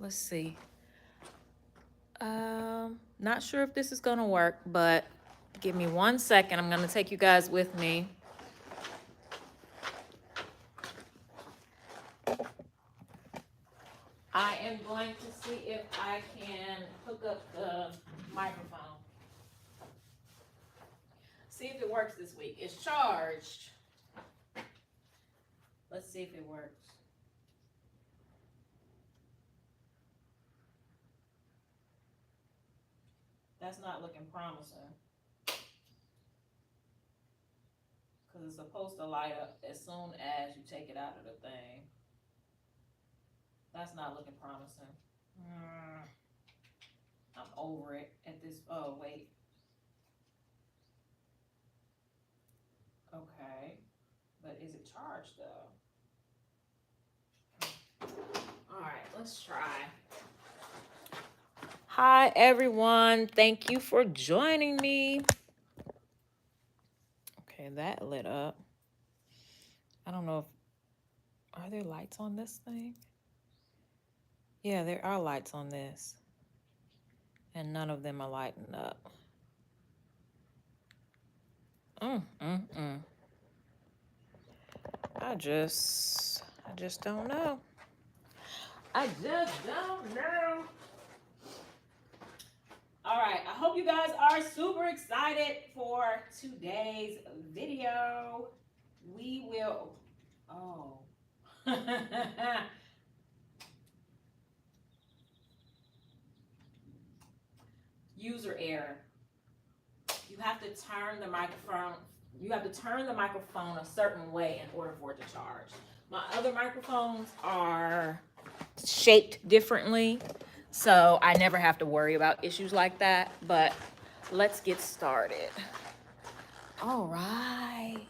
let's see. Not sure if this is gonna work, but give me 1 second. I'm gonna take you guys with me. I am going to see if I can hook up the microphone. See if it works this week. It's charged. Let's see if it works. That's not looking promising. Because it's supposed to light up as soon as you take it out of the thing. That's not looking promising. I'm over it at this. Oh, wait. Okay. But is it charged though? All right, let's try. Hi, everyone. Thank you for joining me. Okay, that lit up. I don't know if, are there lights on this thing? Yeah, there are lights on this. And none of them are lighting up. I just don't know. I just don't know. All right, I hope you guys are super excited for today's video. We will, oh. User error. You have to turn the microphone, a certain way in order for it to charge. My other microphones are shaped differently, so I never have to worry about issues like that, but let's get started. All right.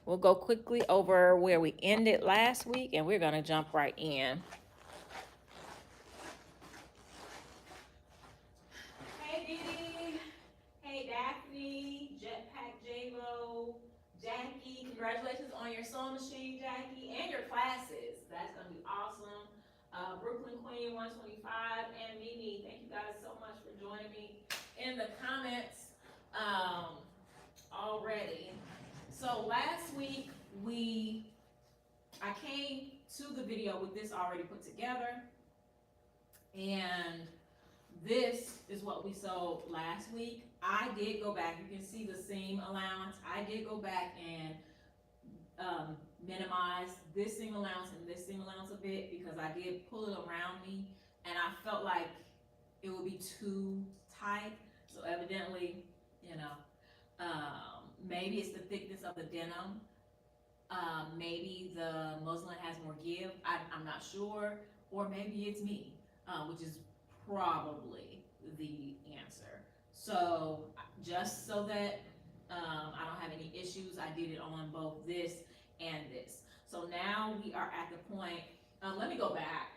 We'll go quickly over where we ended last week, and we're gonna jump right in. Hey, Dee. Hey, Daphne, Jetpack J-Lo, Jackie. Congratulations on your sewing machine, Jackie, and your classes. That's gonna be awesome. Brooklyn Queen 125 and Mimi, thank you guys so much for joining me in the comments already. So last week I came to the video with this already put together, and this is what we sewed last week. I did go back, you can see the seam allowance. I did go back and minimize this seam allowance and this seam allowance a bit because I did pull it around me and I felt like it would be too tight. So evidently, you know, maybe it's the thickness of the denim. Maybe the muslin has more give. I'm not sure. Or maybe it's me, which is probably the answer. So just so that I don't have any issues, I did it on both this and this. So now we are at the point, let me go back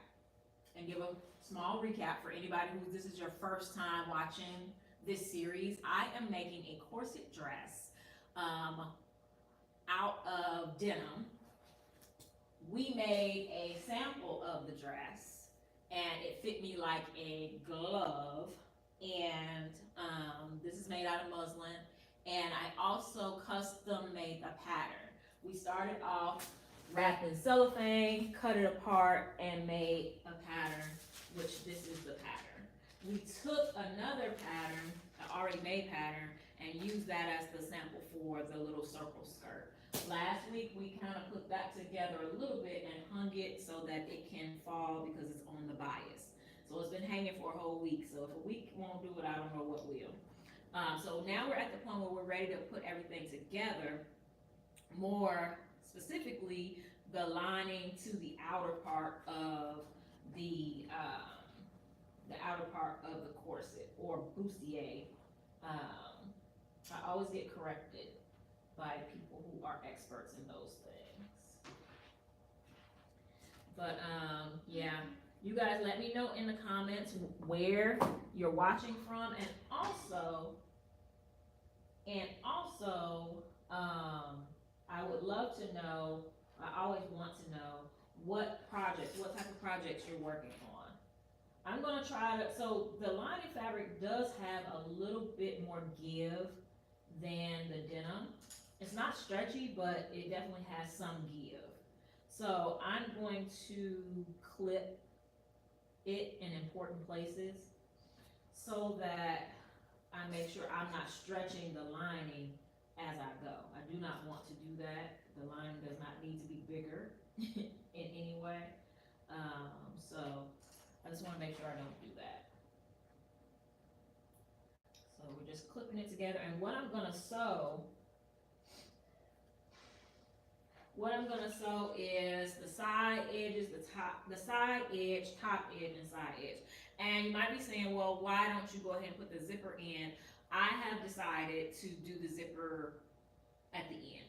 and give a small recap for anybody who this is your first time watching this series. I am making a corset dress out of denim. We made a sample of the dress and it fit me like a glove, and this is made out of muslin, and I also custom made a pattern. We started off wrapped in cellophane, cut it apart, and made a pattern, which this is the pattern. We took another pattern, an already made pattern, and used that as the sample for the little circle skirt. Last week we kind of put that together a little bit and hung it so that it can fall because it's on the bias. So it's been hanging for a whole week. So if a week won't do it, I don't know what will. So now we're at the point where we're ready to put everything together. More specifically, the lining to the outer part of the corset or bustier. I always get corrected by people who are experts in those things. But yeah, you guys let me know in the comments where you're watching from, and also I would love to know, I always want to know what type of projects you're working on. I'm gonna try to, so the lining fabric does have a little bit more give than the denim. It's not stretchy, but it definitely has some give. So I'm going to clip it in important places so that I make sure I'm not stretching the lining as I go. I do not want to do that. The lining does not need to be bigger in any way. So I just want to make sure I don't do that. So we're just clipping it together, and what I'm gonna sew is the side edges, the side edge, top edge, and side edge. And you might be saying, well, why don't you go ahead and put the zipper in? I have decided to do the zipper at the end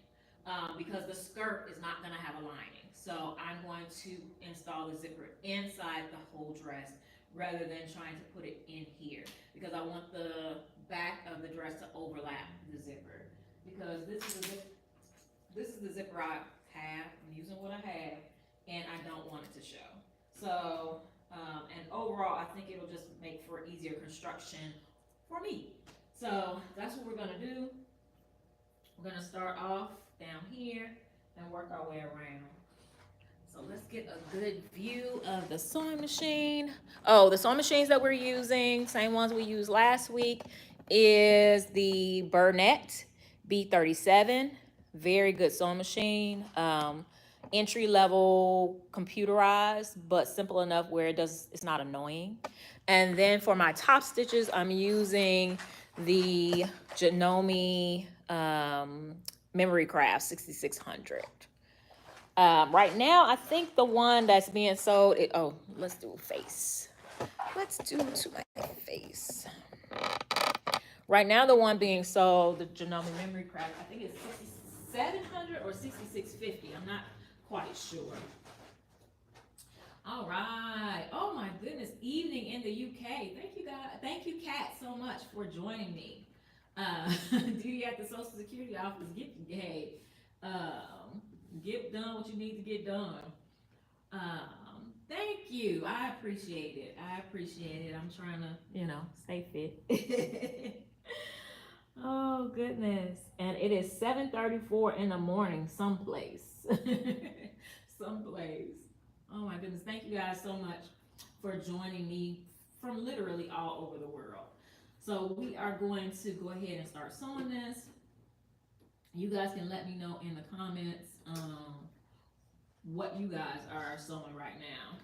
because the skirt is not gonna have a lining. So I'm going to install the zipper inside the whole dress rather than trying to put it in here because I want the back of the dress to overlap the zipper because this is the zipper I have. I'm using what I have, and I don't want it to show. So, and overall, I think it'll just make for easier construction for me. So that's what we're gonna do. We're gonna start off down here and work our way around. So let's get a good view of the sewing machine. Oh, the sewing machines that we're using, same ones we used last week, is the Burnett B37. Very good sewing machine. Entry level computerized, but simple enough where it's not annoying. And then for my top stitches, I'm using the Janome Memory Craft 6600. Right now, I think the one that's being sold, let's do a face. Let's do to my face. Right now, the one being sold, the Janome Memory Craft, I think it's 6700 or 6650. I'm not quite sure. All right. Oh my goodness. Evening in the UK. Thank you guys. Thank you, Kat, so much for joining me. Duty at the Social Security office. Get done what you need to get done. Thank you. I appreciate it. I'm trying to, stay fit. Oh goodness. And it is 7:34 in the morning someplace. Someplace. Oh my goodness. Thank you guys so much for joining me from literally all over the world. So we are going to go ahead and start sewing this. You guys can let me know in the comments what you guys are sewing right now.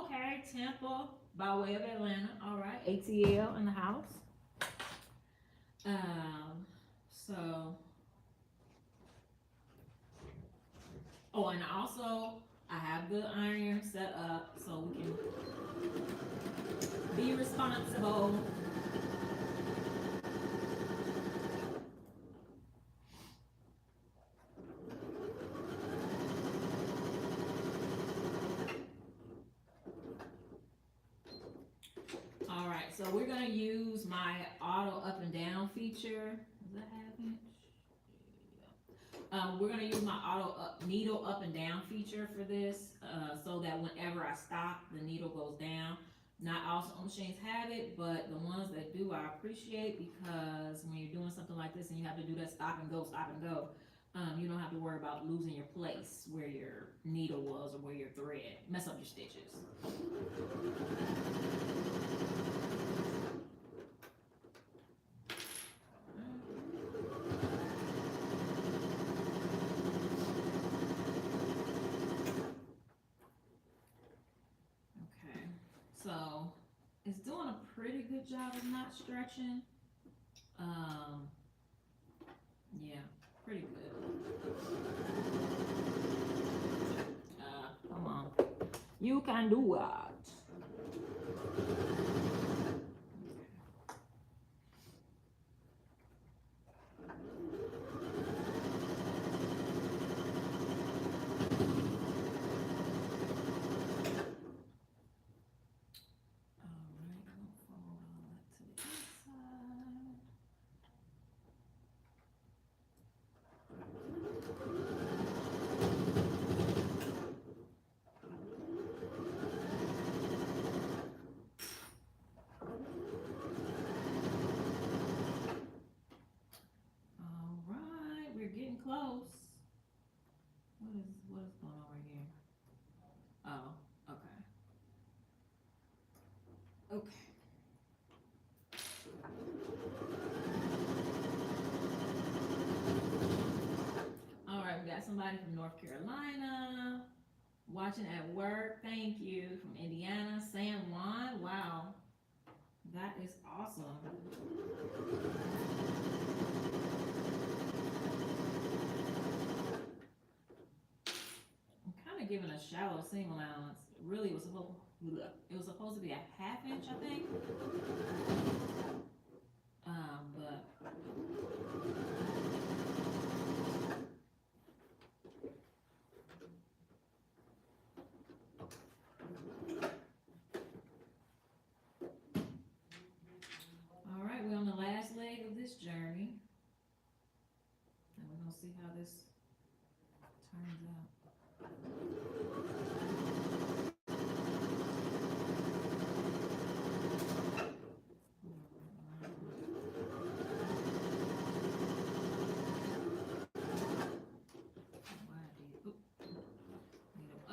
Okay, Tampa by way of Atlanta. All right, ATL in the house. And also I have the iron set up so we can be responsible. All right, so we're gonna use my auto up and down feature. Does that happen? We're gonna use my needle up and down feature for this, so that whenever I stop, the needle goes down. Not all sewing machines have it, but the ones that do, I appreciate, because when you're doing something like this and you have to do that stop and go, you don't have to worry about losing your place where your needle was or where your thread. Mess up your stitches. So it's doing a pretty good job of not stretching. Yeah, pretty good. Come on. You can do it. Okay. All right, we got somebody from North Carolina watching at work. Thank you. From Indiana, San Juan. Wow, that is awesome. I'm kind of giving a shallow seam allowance. Really, it was supposed to be a half inch, I think. But all right, we're on the last leg of this journey, and we're gonna see how this turns out.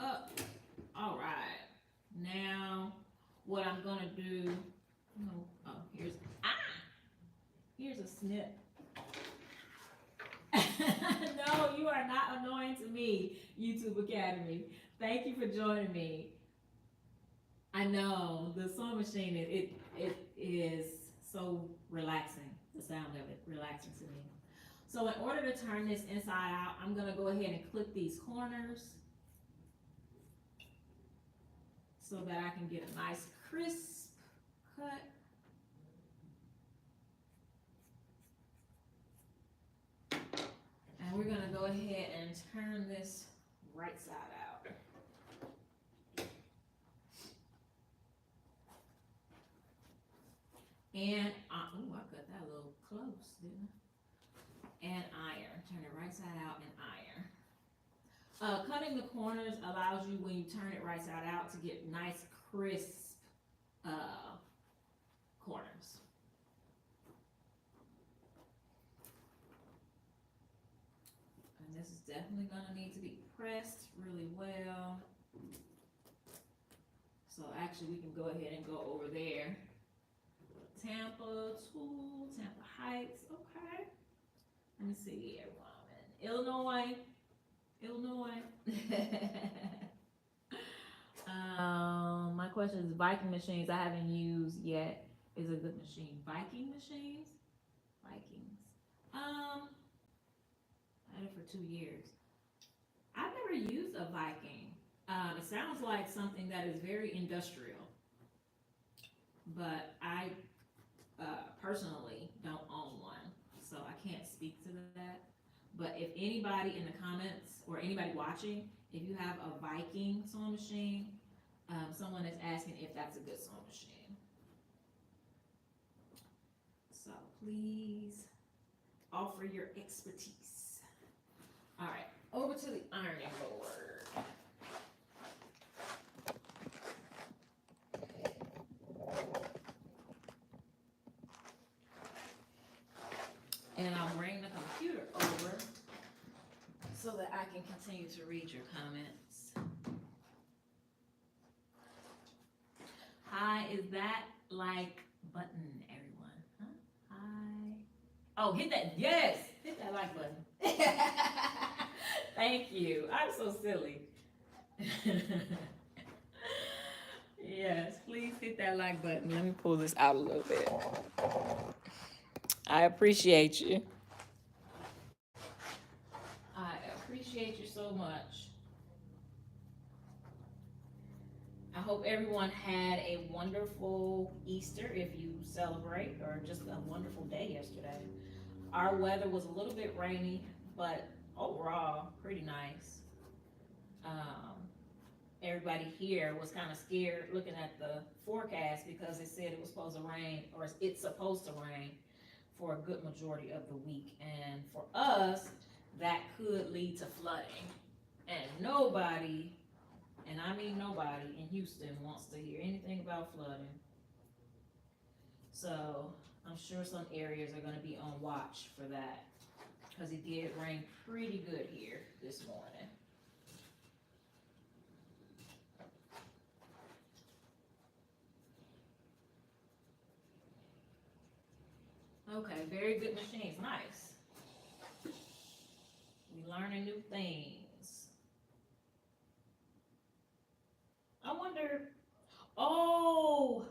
Up. All right. Now, what I'm gonna do? No. Oh, here's a snip. No, you are not annoying to me, YouTube Academy. Thank you for joining me. I know the sewing machine. It is so relaxing. The sound of it relaxing to me. So in order to turn this inside out, I'm gonna go ahead and clip these corners so that I can get a nice crisp cut. And we're gonna go ahead and turn this right side out. And, ooh, I cut that a little close, didn't I? And iron, turn it right side out and iron. Cutting the corners allows you, when you turn it right side out, to get nice crisp corners. And this is definitely gonna need to be pressed really well. So actually we can go ahead and go over there. Tampa tool, Tampa Heights, okay. Let me see, everyone. Illinois. My question is Viking machines I haven't used yet. Is a good machine. Viking machines? Vikings. I had it for 2 years. I've never used a Viking. It sounds like something that is very industrial, but I personally don't own one, so I can't speak to that. But if anybody in the comments or anybody watching, if you have a Viking sewing machine, someone is asking if that's a good sewing machine. So please offer your expertise. All right, over to the ironing board. And I'll bring the computer over so that I can continue to read your comments. Hi, is that like button, everyone? Huh? Hi. Oh, hit that, yes, hit that like button. Thank you, I'm so silly. Yes, please hit that like button. Let me pull this out a little bit. I appreciate you. I appreciate you so much. I hope everyone had a wonderful Easter if you celebrate, or just a wonderful day yesterday. Our weather was a little bit rainy, but overall pretty nice. Everybody here was kind of scared looking at the forecast because it said it was supposed to rain, or it's supposed to rain for a good majority of the week. And for us, that could lead to flooding. And nobody, and I mean nobody in Houston, wants to hear anything about flooding. So I'm sure some areas are gonna be on watch for that, because it did rain pretty good here this morning. Okay, very good machines, nice. We learning new things. I wonder, oh,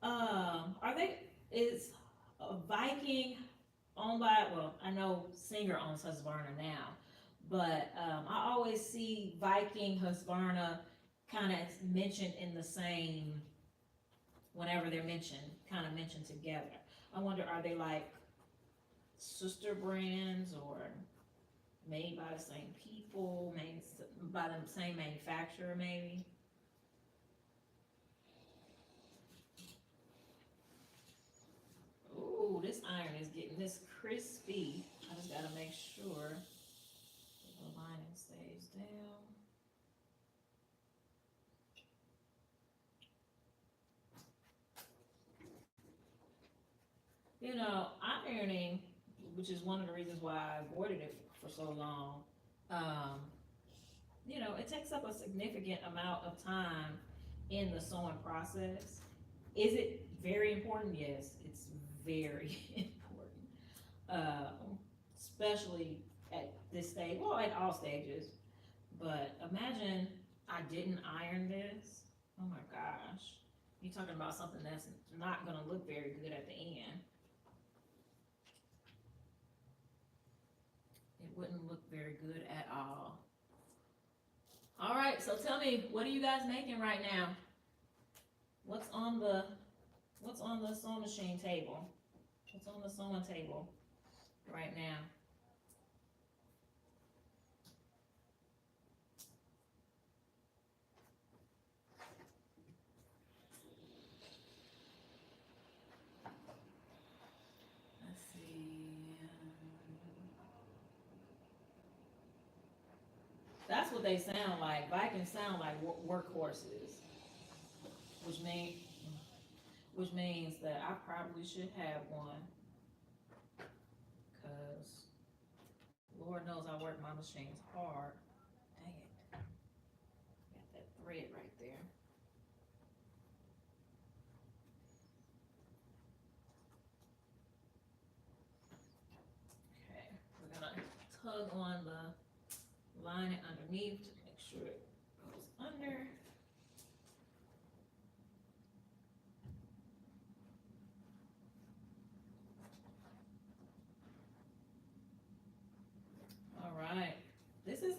are they, is a Viking owned by, well, I know Singer owns Husqvarna now, but I always see Viking, Husqvarna kind of mentioned in the same, whenever they're mentioned, kind of mentioned together. I wonder, are they like sister brands or made by the same people, made by the same manufacturer maybe? Ooh, this iron is getting this crispy. I just gotta make sure the lining stays down. You know, ironing, which is one of the reasons why I avoided it for so long, um, you know, it takes up a significant amount of time in the sewing process. Is it very important? Yes, it's very important. Especially at this stage, well, at all stages. But imagine I didn't iron this. Oh my gosh. You're talking about something that's not gonna look very good at the end. It wouldn't look very good at all. All right, so tell me, what are you guys making right now? What's on the sewing machine table? What's on the sewing table right now? Let's see. That's what they sound like. Vikings sound like workhorses, which mean which means that I probably should have one, cause Lord knows I work my machines hard. Dang it, got that thread right there. Okay, we're gonna tug on the line underneath to make sure it goes under. All right, this is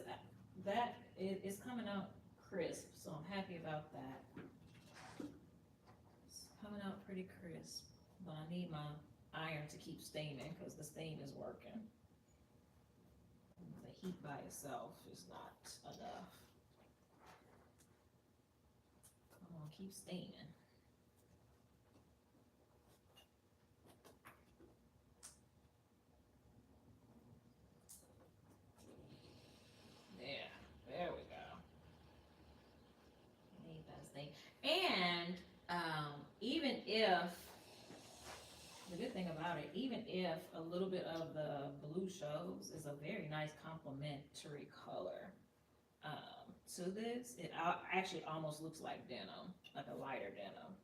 that it's coming out crisp, so I'm happy about that. It's coming out pretty crisp, but I need my iron to keep steaming because the steam is working. The heat by itself is not enough. Come on, keep steaming. There we go. Need that steam. And even if the good thing about it, even if a little bit of the blue shows, is a very nice complementary color to this. It actually almost looks like denim, like a lighter denim.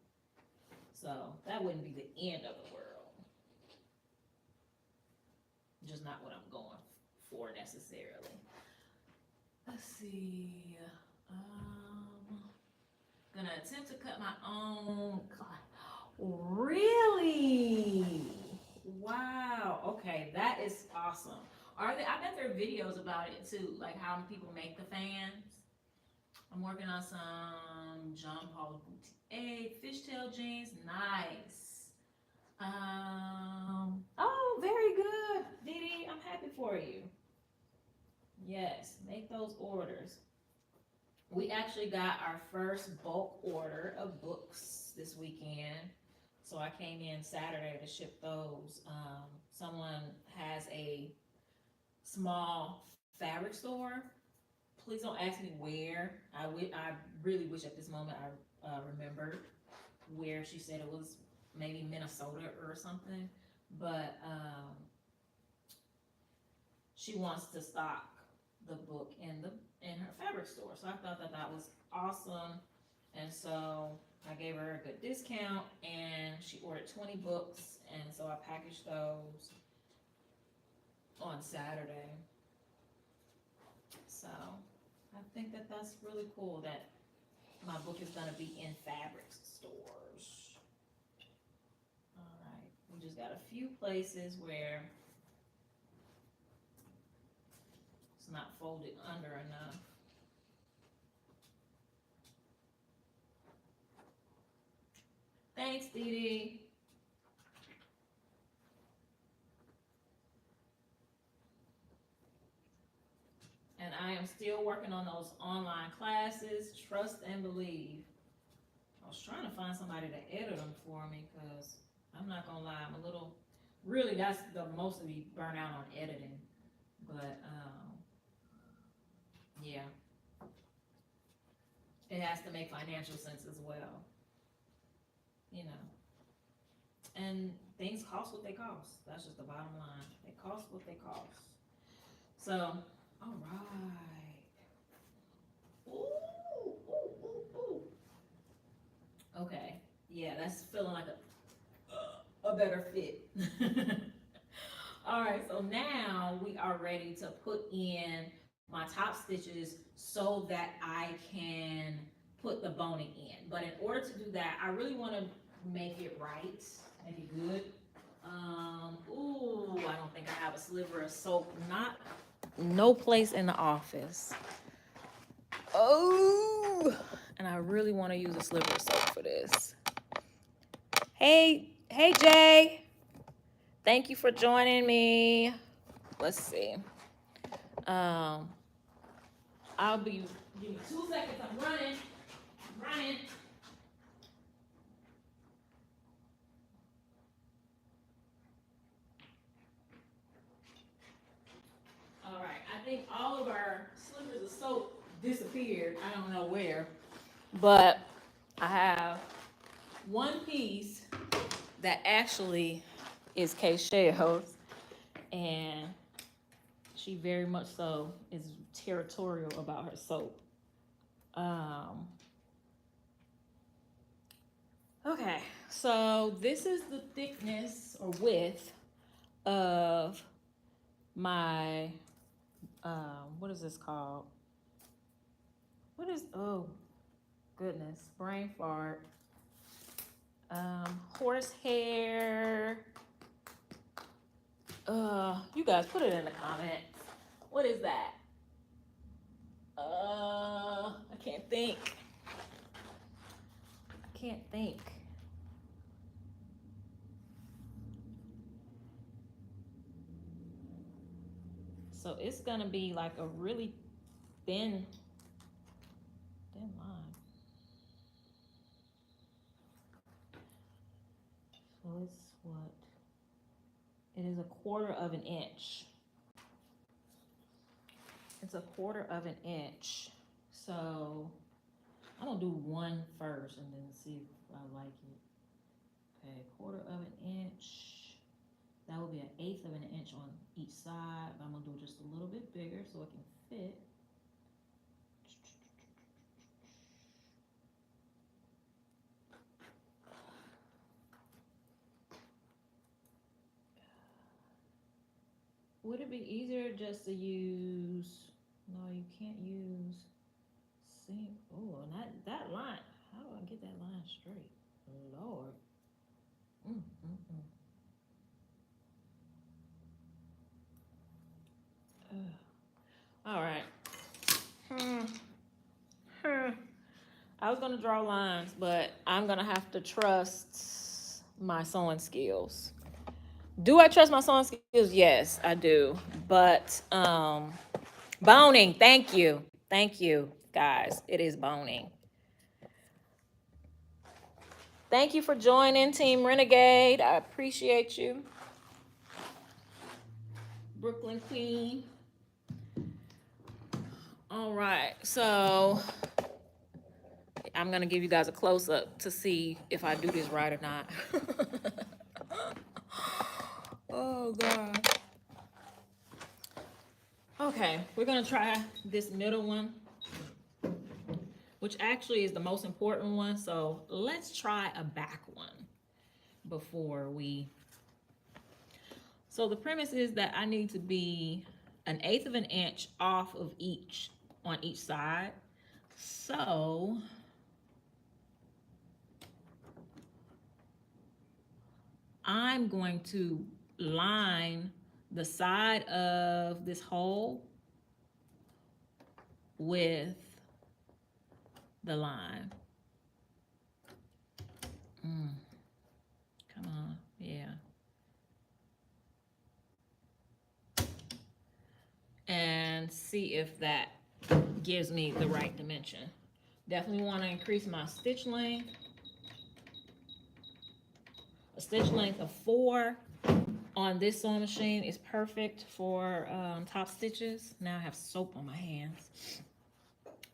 So that wouldn't be the end of the world. Just not what I'm going for necessarily. Let's see. Gonna attempt to cut my own. Really? Wow. Okay, that is awesome. Are there? I bet there are videos about it too, like how people make the fans. I'm working on some John Paul Boutique fishtail jeans. Nice. Oh, very good, Didi. I'm happy for you. Yes, make those orders. We actually got our first bulk order of books this weekend. So I came in Saturday to ship those. Someone has a small fabric store. Please don't ask me where. I really wish at this moment I remembered where. She said it was maybe Minnesota or something. But she wants to stock the book in her fabric store. So I thought that was awesome. And so I gave her a good discount, and she ordered 20 books, and so I packaged those on Saturday. So I think that that's really cool that my book is gonna be in fabric stores. All right, we just got a few places where it's not folded under enough. Thanks, Dee Dee. And I am still working on those online classes, trust and believe. I was trying to find somebody to edit them for me, because I'm not gonna lie, I'm a little, really, that's the most of me burnt out on editing. But, yeah. It has to make financial sense as well, you know. And things cost what they cost. That's just the bottom line. They cost what they cost. So, all right. Ooh, ooh, ooh, ooh. Okay. Yeah, that's feeling like a better fit. All right, so now we are ready to put in my top stitches so that I can put the boning in. But in order to do that, I really want to make it right, make it good. Ooh, I don't think I have a sliver of soap. No place in the office. Oh, and I really want to use a sliver of soap for this. Hey Jay, thank you for joining me. Let's see. I'll be, give me 2 seconds, I'm running. All right, I think all of our slivers of soap disappeared. I don't know where, but I have one piece that actually is Keisha's, and she very much so is territorial about her soap. Okay, so this is the thickness or width of my, what is this called? Oh goodness, brain fart. Horsehair. You guys put it in the comments. What is that? I can't think. So it's gonna be like a really thin line. So it's what? It is 1/4 of an inch. It's 1/4 of an inch. So I'm gonna do one first and then see if I like it. Okay, 1/4 of an inch. That will be 1/8 of an inch on each side. But I'm gonna do it just a little bit bigger so it can fit. Would it be easier just to use, no, you can't use seam. Oh, and that line, how do I get that line straight? Lord. All right. I was gonna draw lines, but I'm gonna have to trust my sewing skills. Do I trust my sewing skills? Yes, I do. But boning, thank you, guys. It is boning. Thank you for joining Team Renegade. I appreciate you. Brooklyn Queen. All right, so I'm gonna give you guys a close-up to see if I do this right or not. Oh God. Okay, we're gonna try this middle one. which actually is the most important one. So let's try a back one before we. So the premise is that I need to be 1/8 of an inch off of each on each side. So I'm going to line the side of this hole with the line. Come on, yeah. And see if that gives me the right dimension. Definitely want to increase my stitch length. A stitch length of 4 on this sewing machine is perfect for top stitches. Now I have soap on my hands.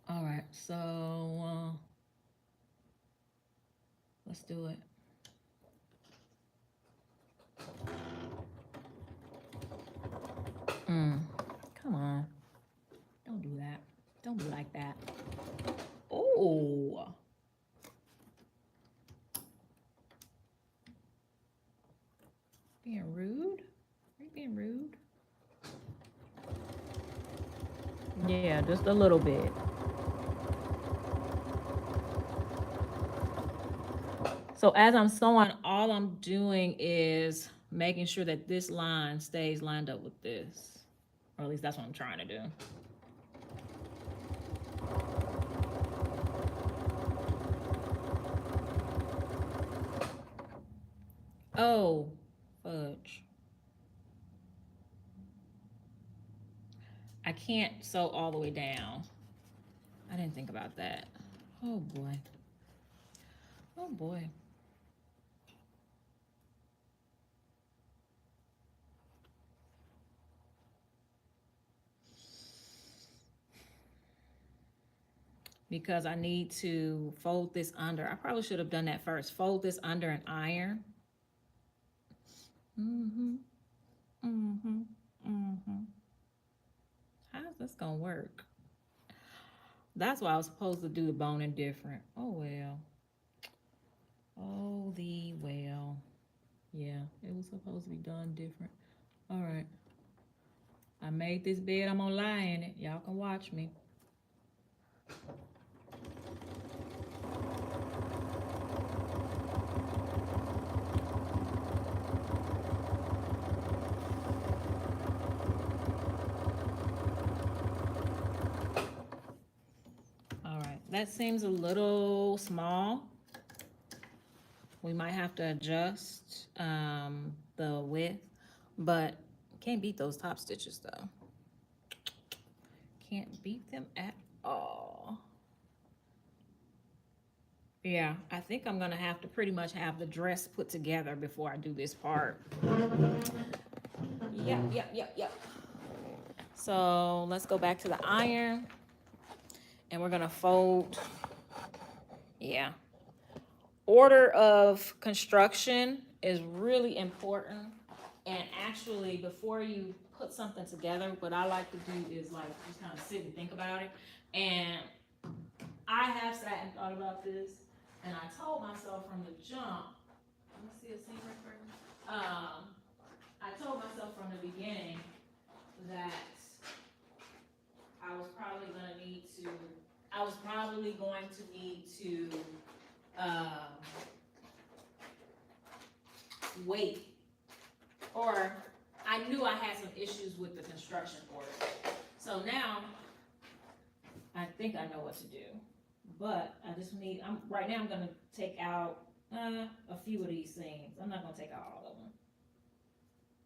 All right, so let's do it. Come on. Don't do that. Don't be like that. Oh. Being rude? Are you being rude? Yeah, just a little bit. So as I'm sewing, all I'm doing is making sure that this line stays lined up with this. Or at least that's what I'm trying to do. Oh, fudge. I can't sew all the way down. I didn't think about that. Oh boy. Oh boy. Because I need to fold this under. I probably should have done that first. Fold this under an iron. How's this gonna work? That's why I was supposed to do the boning different. Oh well. Oh the well. Yeah, it was supposed to be done different. All right. I made this bed. I'm gonna lie in it. Y'all can watch me. All right, that seems a little small. We might have to adjust the width, but can't beat those top stitches though. Can't beat them at all. Yeah, I think I'm gonna have to pretty much have the dress put together before I do this part. Yep. So let's go back to the iron and we're gonna fold. Yeah. Order of construction is really important. And actually, before you put something together, what I like to do is like just kind of sit and think about it. And I have sat and thought about this, and I told myself from the jump. Let me see a scene right there. I told myself from the beginning that I was probably going to need to wait, or I knew I had some issues with the construction order. So now I think I know what to do, but I just need, right now I'm gonna take out a few of these things. I'm not gonna take out all of them,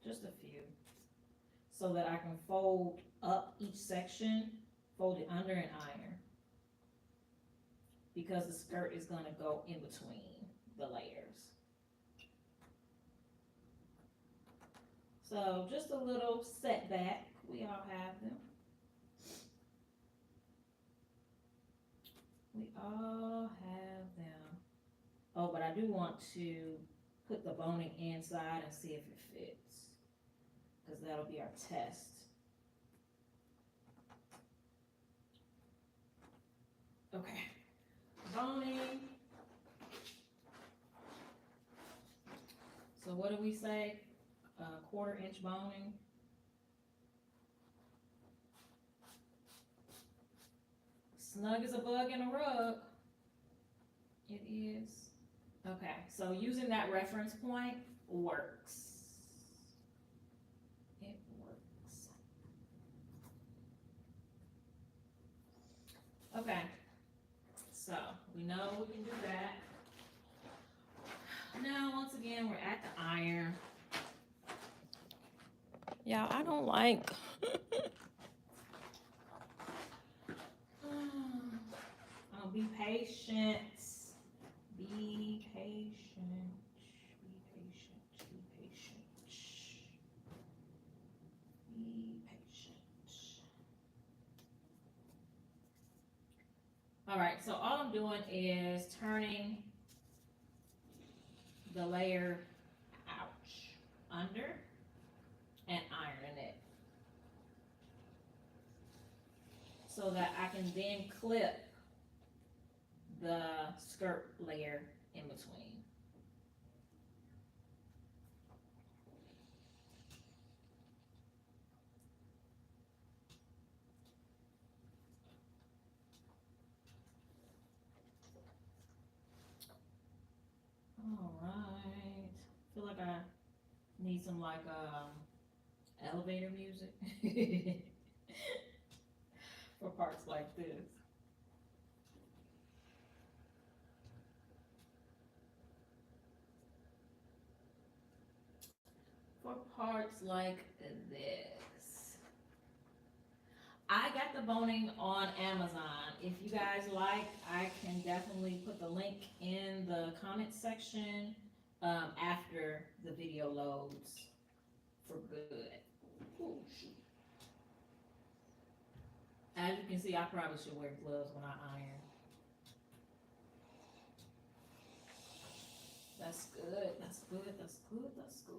just a few, so that I can fold up each section, fold it under an iron, because the skirt is gonna go in between the layers. So just a little setback, we all have them. We all have them. Oh, but I do want to put the boning inside and see if it fits, because that'll be our test. Okay. boning. So what do we say? 1/4 inch boning. Snug as a bug in a rug. It is. Okay, so using that reference point works. It works. Okay, so we know we can do that. Now, once again, we're at the iron. Y'all, I don't like. Be patient. Be patient. Be patient. Be patient. Be patient. All right, so all I'm doing is turning the layer under and ironing it so that I can then clip the skirt layer in between. All right, feel like I need some like elevator music for parts like this. For parts like this. I got the boning on Amazon. If you guys like, I can definitely put the link in the comment section after the video loads for good. Ooh, shoot. As you can see, I probably should wear gloves when I iron. That's good, that's good, that's good, that's good.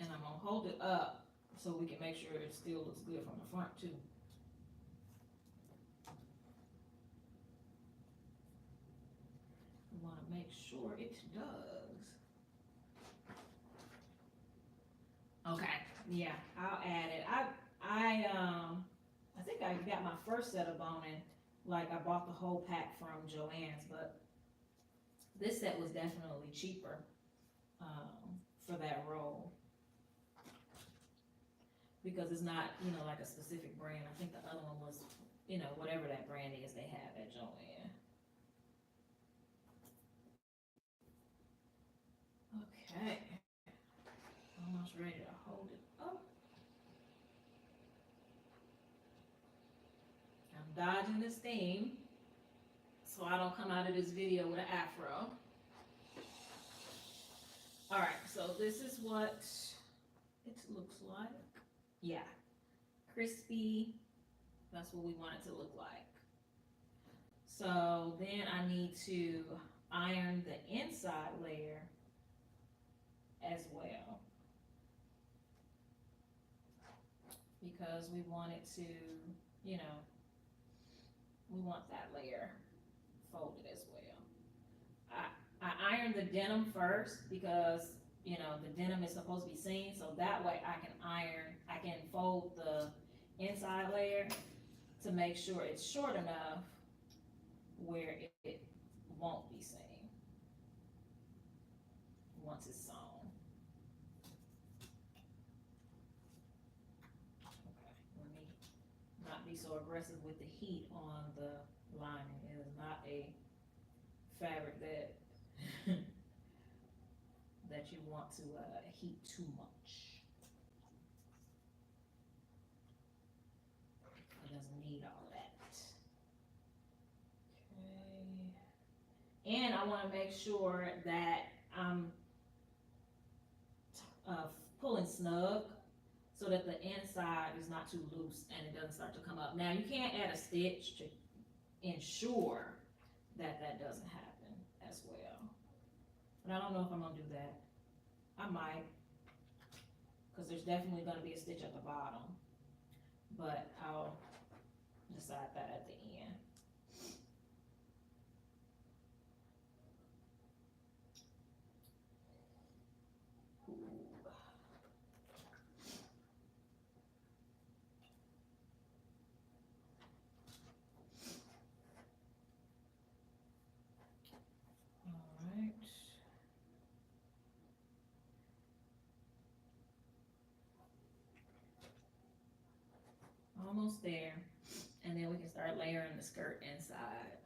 And I'm gonna hold it up so we can make sure it still looks good from the front too. We wanna make sure it does. Okay, yeah, I'll add it. I think I got my first set of boning, like I bought the whole pack from Joann's, but this set was definitely cheaper for that roll. Because it's not, you know, like a specific brand. I think the other one was, you know, whatever that brand is they have at Joann. Okay. Almost ready to hold it up. I'm dodging this theme so I don't come out of this video with an afro. All right, so this is what it looks like. Yeah, crispy, that's what we want it to look like. So then I need to iron the inside layer as well, because we want it to, you know, we want that layer folded as well. I iron the denim first because, you know, the denim is supposed to be seen, so that way I can fold the inside layer to make sure it's short enough where it won't be seen once it's sewn. Okay, let me not be so aggressive with the heat on the lining. It is not a fabric that that you want to heat too much. It doesn't need all that. Okay. And I want to make sure that I'm pulling snug so that the inside is not too loose and it doesn't start to come up. Now you can't add a stitch to ensure that that doesn't happen as well. But I don't know if I'm gonna do that. I might, because there's definitely going to be a stitch at the bottom, but I'll decide that at the end. Alright. Almost there. And then we can start layering the skirt inside.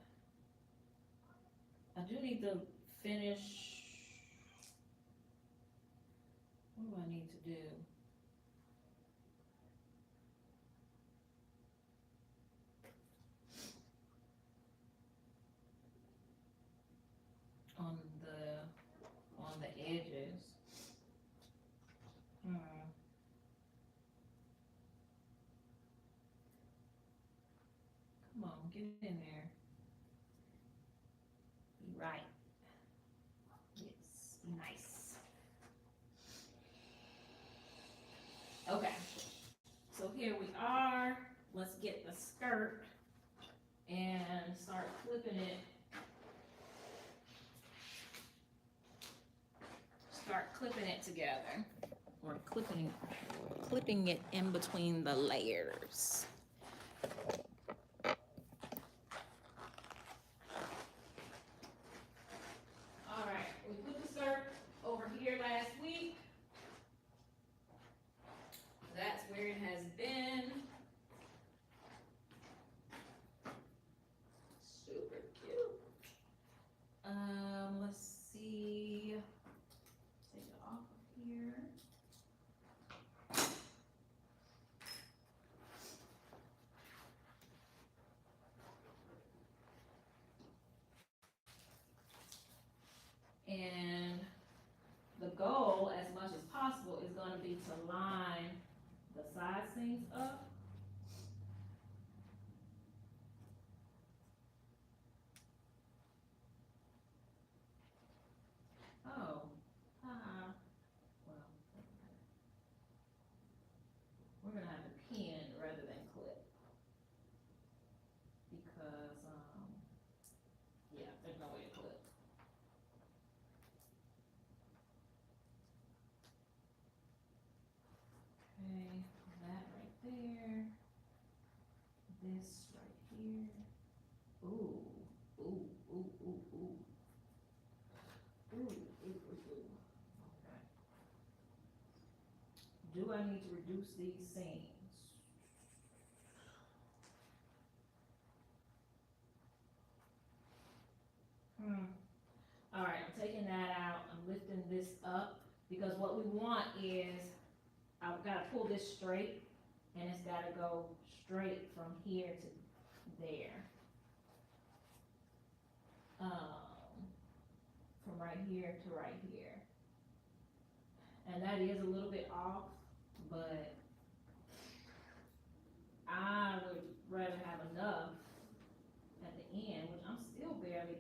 I do need to finish. What do I need to do? On the edges. Come on, get in there. Be right. Yes, be nice. Okay, so here we are. Let's get the skirt and start flipping it. Start clipping it together, or clipping it in between the layers. All right, we put the skirt over here last week. That's where it has been. Super cute. Let's see. Take it off of here. And the goal, as much as possible, is going to be to line the side seams up. Oh, well, we're gonna have to pin rather than clip because, yeah, there's no way to clip. Okay, that right there. This right here. Ooh, ooh, ooh, ooh, ooh. Ooh, ooh, ooh, ooh. Okay. Do I need to reduce these seams? All right, I'm taking that out. I'm lifting this up because what we want is, I've got to pull this straight, and it's got to go straight from here to there. From right here to right here. And that is a little bit off, but I would rather have enough at the end, which I'm still barely.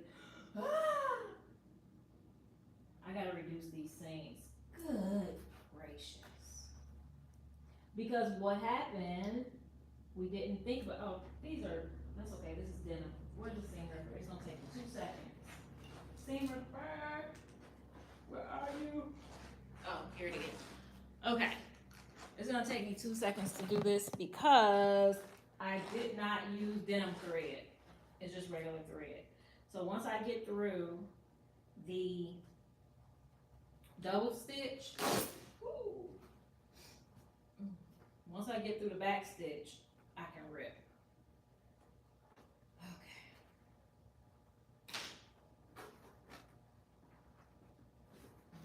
I gotta reduce these seams. Good gracious. Because what happened, we didn't think about, oh, that's okay, this is denim. Where's the seam ripper? It's gonna take me 2 seconds. Seam ripper, where are you? Oh, here it is. Okay, it's gonna take me 2 seconds to do this because I did not use denim thread. It's just regular thread. So once I get through the double stitch, once I get through the back stitch, I can rip. Okay.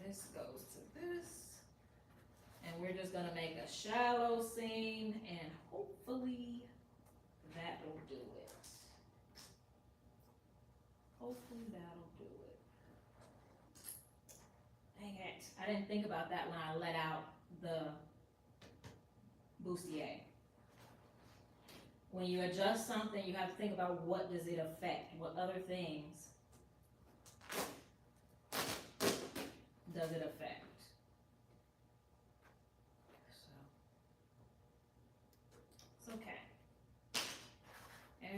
This goes to this. And we're just gonna make a shallow seam, and hopefully that will do it. Hopefully that'll do it. Dang it, I didn't think about that when I let out the bustier. When you adjust something, you have to think about what does it affect, what other things does it affect.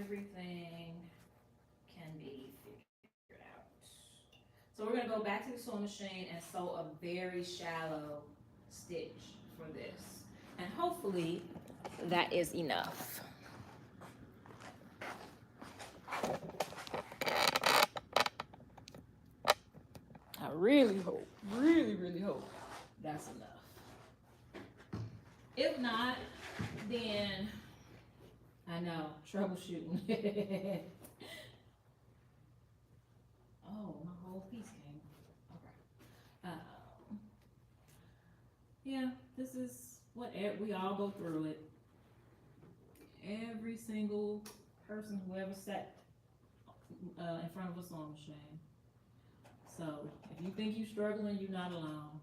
everything can be figured out. So we're gonna go back to the sewing machine and sew a very shallow stitch for this. And hopefully that is enough. I really hope, really hope that's enough. If not, then I know, troubleshooting. Oh, my whole piece came. Okay. Yeah, this is what we all go through it. Every single person who ever sat in front of a sewing machine. So if you think you're struggling, you're not alone.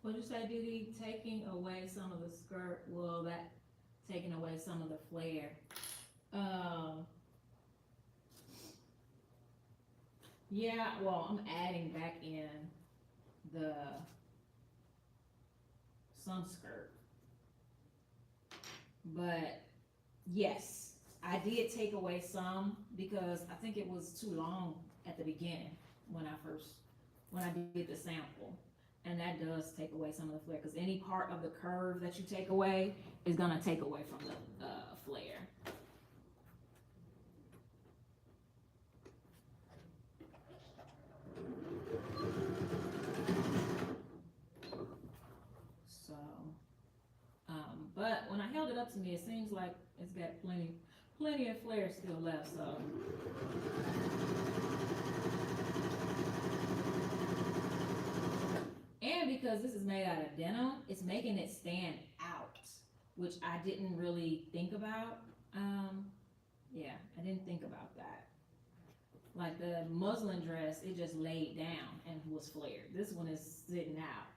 What'd you say, Didi? Taking away some of the skirt, well, that taking away some of the flare. Yeah, well, I'm adding back in the some skirt. But yes, I did take away some because I think it was too long at the beginning when I did the sample. And that does take away some of the flare, because any part of the curve that you take away is gonna take away from the flare. So, but when I held it up to me, it seems like it's got plenty of flare still left, so. And because this is made out of denim, it's making it stand out, which I didn't really think about. Yeah, I didn't think about that. Like the muslin dress, it just laid down and was flared. This one is sitting out.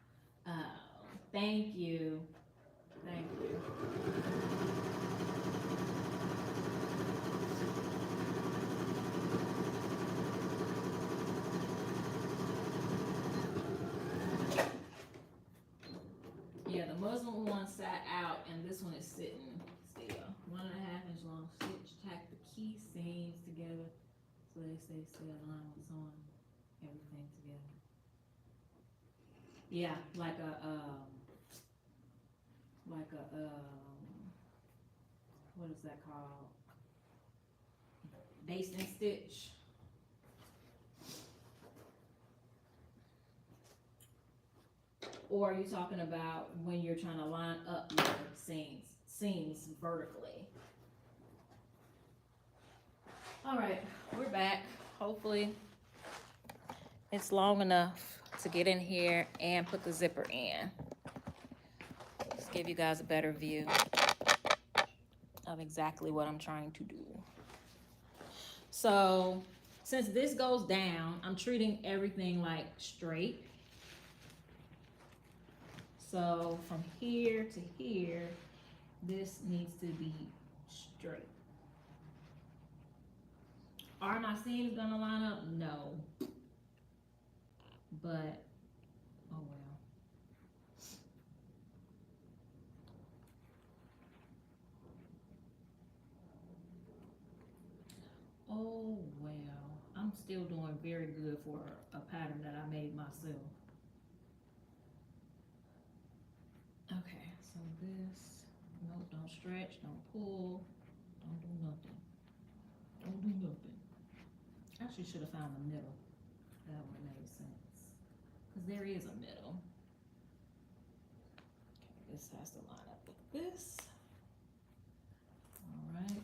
Thank you. Thank you. Yeah, the muslin one sat out and this one is sitting still. 1.5 inch long stitch. Tack the key seams together so they stay aligned with sewing everything together. Yeah, like a what is that called? Basting stitch. Or are you talking about when you're trying to line up your seams vertically? All right, we're back. Hopefully it's long enough to get in here and put the zipper in. Let's give you guys a better view of exactly what I'm trying to do. So since this goes down, I'm treating everything like straight. So from here to here, this needs to be straight. Are my seams gonna line up? No. But, oh well. Oh well. I'm still doing very good for a pattern that I made myself. Okay, so this, no, don't stretch, don't pull, don't do nothing. Don't do nothing. Actually should have found the middle. That would have made sense. Because there is a middle. Okay, this has to line up with this. All right.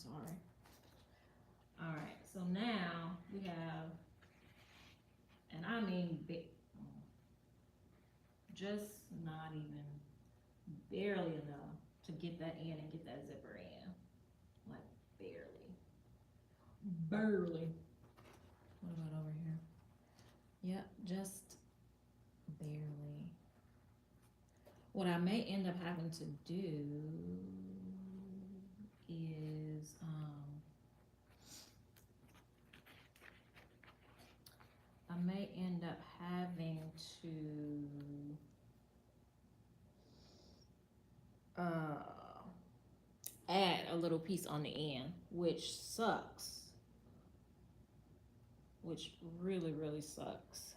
sorry. All right, so now we have, and I mean big, just not even barely enough to get that in and get that zipper in, like barely, barely. What about over here? Yep, just barely. What I may end up having to do is, I may end up having to add a little piece on the end, which sucks. Which really, really sucks.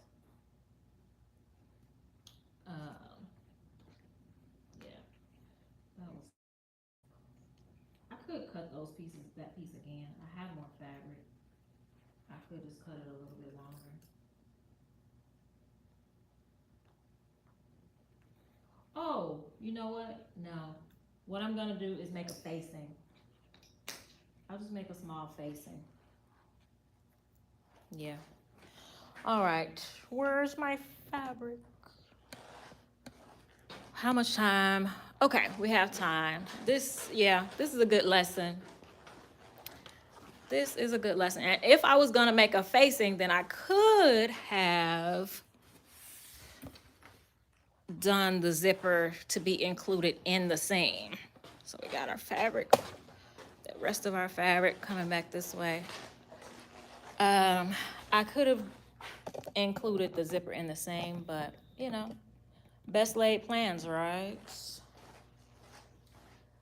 Yeah, that was. I could cut those pieces, that piece again. I have more fabric. I could just cut it a little bit longer. Oh, you know what? No. What I'm gonna do is make a facing. I'll just make a small facing. Yeah. All right. Where's my fabric? How much time? Okay, we have time. This is a good lesson. This is a good lesson. And if I was gonna make a facing, then I could have done the zipper to be included in the seam. So we got our fabric, the rest of our fabric coming back this way. I could have included the zipper in the seam, but you know, best laid plans, right?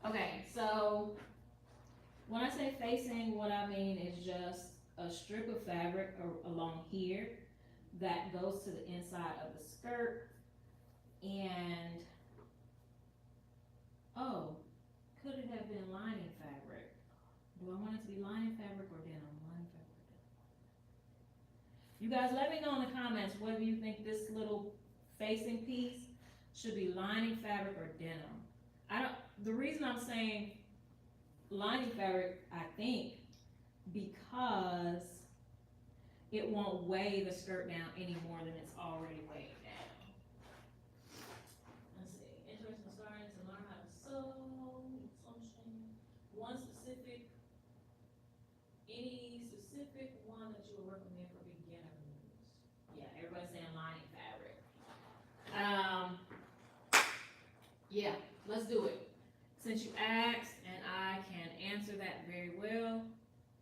Okay, so when I say facing, what I mean is just a strip of fabric along here that goes to the inside of the skirt. And oh, could it have been lining fabric? Do I want it to be lining fabric or denim? Lining fabric or denim? You guys let me know in the comments whether you think this little facing piece should be lining fabric or denim. The reason I'm saying lining fabric, I think, because it won't weigh the skirt down any more than it's already weighed down. Let's see, interested in starting to learn how to sew, any specific one that you would recommend for beginners? Yeah, everybody's saying lining fabric. Yeah, let's do it. Since you asked and I can answer that very well,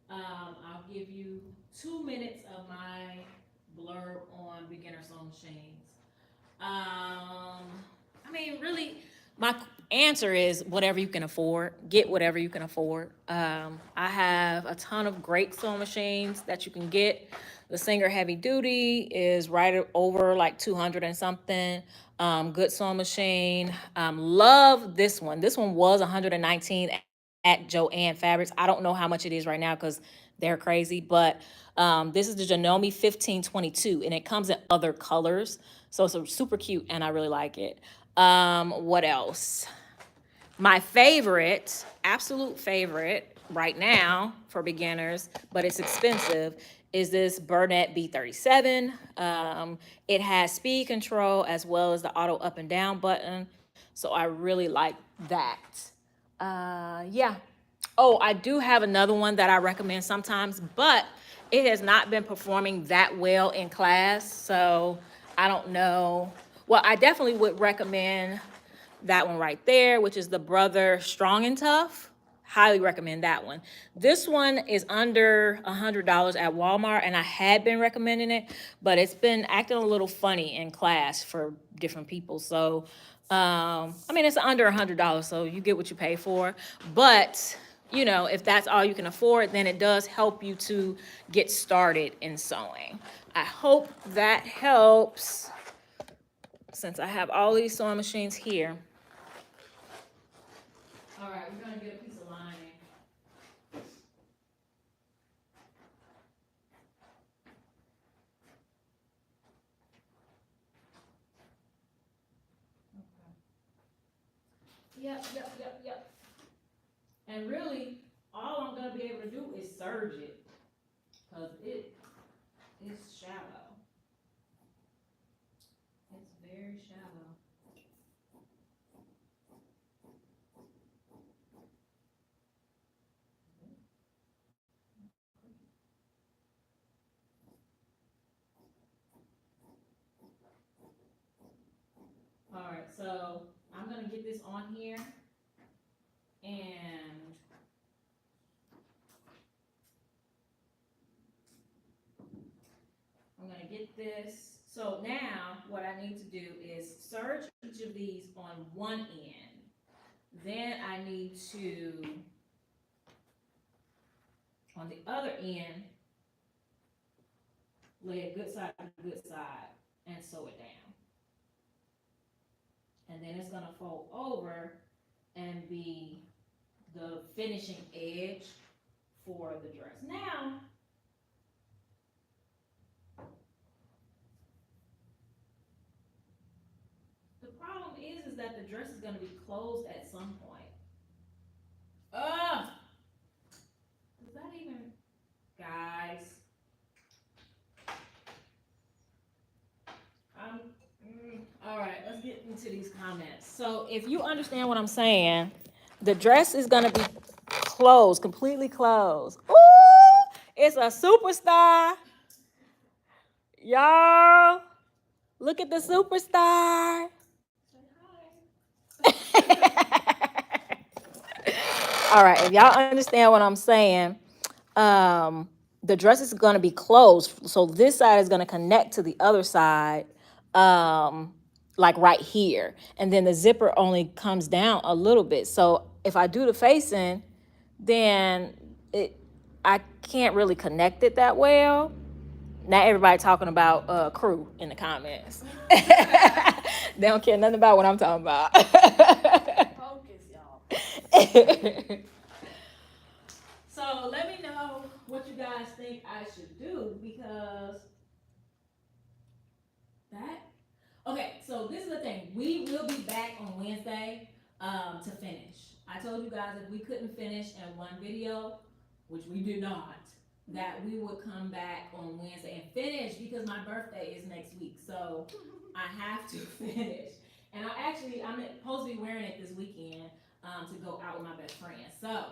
I'll give you 2 minutes of my blurb on beginner sewing machines. I mean, really, my answer is whatever you can afford. Get whatever you can afford. I have a ton of great sewing machines that you can get. The Singer Heavy Duty is right over like 200 and something. Good sewing machine. Love this one. This one was 119 at Joann Fabrics. I don't know how much it is right now because they're crazy, but this is the Janome 1522, and it comes in other colors. So it's super cute, and I really like it. What else? My favorite, absolute favorite right now for beginners, but it's expensive, is this Burnett B37. It has speed control as well as the auto up and down button. So I really like that. Yeah. Oh, I do have another one that I recommend sometimes, but it has not been performing that well in class. So I don't know. Well, I definitely would recommend that one right there, which is the Brother Strong and Tough. Highly recommend that one. This one is under $100 at Walmart, and I had been recommending it, but it's been acting a little funny in class for different people. So, I mean, it's under $100, so you get what you pay for. But, you know, if that's all you can afford, then it does help you to get started in sewing. I hope that helps, since I have all these sewing machines here. All right, we're gonna get a piece of lining. Okay. Yep. And really, all I'm gonna be serge it, because it is shallow. It's very shallow. All right, so I'm gonna get this on here, and I'm gonna get this. So now what I need to do is serge each of these on one end. Then I need to, on the other end, lay a good side to good side and sew it down. And then it's gonna fold over and be the finishing edge for the dress. Now, the problem is that the dress is gonna be closed at some point. Ugh! Is that even, guys? All right, let's get into these comments. So if you understand what I'm saying, the dress is gonna be closed, completely closed. Ooh, it's a superstar. Y'all, look at the superstar. All right, if y'all understand what I'm saying, the dress is gonna be closed. So this side is gonna connect to the other side, like right here. And then the zipper only comes down a little bit. So if I do the facing, then I can't really connect it that well. Now everybody talking about crew in the comments. They don't care nothing about what I'm talking about. Focus, y'all. So let me know what you guys think I should do, because that. Okay, so this is the thing. We will be back on Wednesday to finish. I told you guys if we couldn't finish in one video, which we did not, that we would come back on Wednesday and finish, because my birthday is next week. So I have to finish. And I'm supposed to be wearing it this weekend to go out with my best friend. So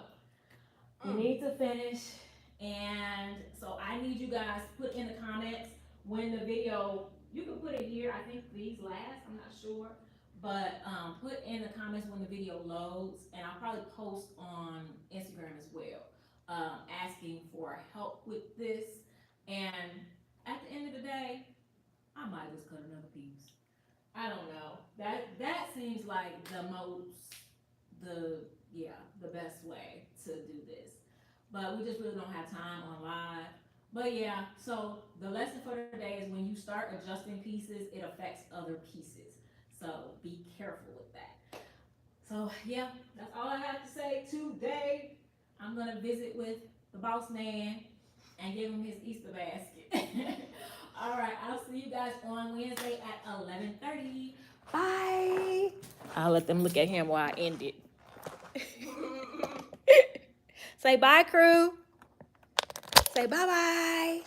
we need to finish. And so I need you guys to put in the comments when the video, you can put it here. I think these last, I'm not sure. But put in the comments when the video loads, and I'll probably post on Instagram as well, asking for help with this. And at the end of the day, I might just cut another piece. I don't know. That seems like the best way to do this. But we just really don't have time on live. But yeah, so the lesson for today is when you start adjusting pieces, it affects other pieces. So be careful with that. So yeah, that's all I have to say today. I'm gonna visit with the boss man and give him his Easter basket. All right, I'll see you guys on Wednesday at 11:30. Bye. I'll let them look at him while I end it. Say bye, crew. Say bye-bye.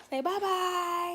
Say bye-bye.